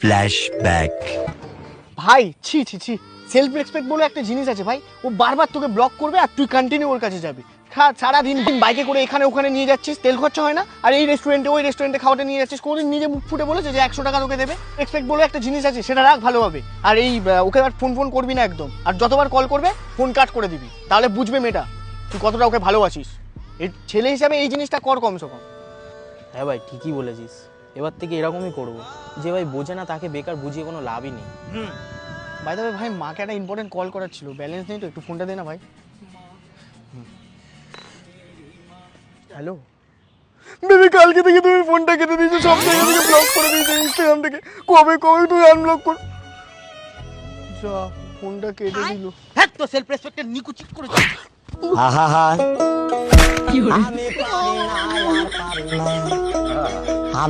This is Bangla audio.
ফ্ল্যাশব্যাক। ভাই ছি ছি ছি, সেলফ রেসপেক্ট বলে একটা জিনিস আছে ভাই। ও বারবার তোকে ব্লক করবে আর তুই কন্টিনিউ ওর কাছে যাবি। সারাদিন বাইকে করে এখানে ওখানে নিয়ে যাচ্ছিস, তেল খরচা হয় না? আর এই রেস্টুরেন্টে ওই রেস্টুরেন্টে খাওয়াতে নিয়ে যাচ্ছিস, কোনোদিন নিজে মুখ ফুটে বলেছে যে 100 টাকা তোকে দেবে? রেসপেক্ট বলে একটা জিনিস আছে, সেটা রাখ ভালোভাবে। আর এই ওকে আর ফোন করবি না একদম। আর যতবার কল করবে ফোন কাট করে দিবি, তাহলে বুঝবে মেয়েটা তুই কতটা ওকে ভালোবাসিস। এই ছেলে হিসাবে এই জিনিসটা কর কমসে কম। হ্যাঁ ভাই, ঠিকই বলেছিস। এবার থেকে এরকমই করবো। যে ভাই বোঝে না তাকে বেকার বুঝিয়ে কোনো লাভই নেই। বাই দ্য ওয়ে ভাই, মাকে একটা ইম্পর্টেন্ট কল করার ছিল, ব্যালেন্স নেই তো, একটু ফোনটা দে না ভাই। হ্যালো বেবি, কালকে থেকে তুমি ফোনটা কেটে দিয়েছো, সব জায়গা থেকে ব্লক করে দিয়েছো, ইনস্টাগ্রাম থেকে। কবে কবে তুমি আনব্লক কর। যা, ফোনটা কেটে দিল। হ্যাঁ, তো সেলফ রেসপেক্টের নিকুচি করে আহা, আমি পারি না আর পারি না।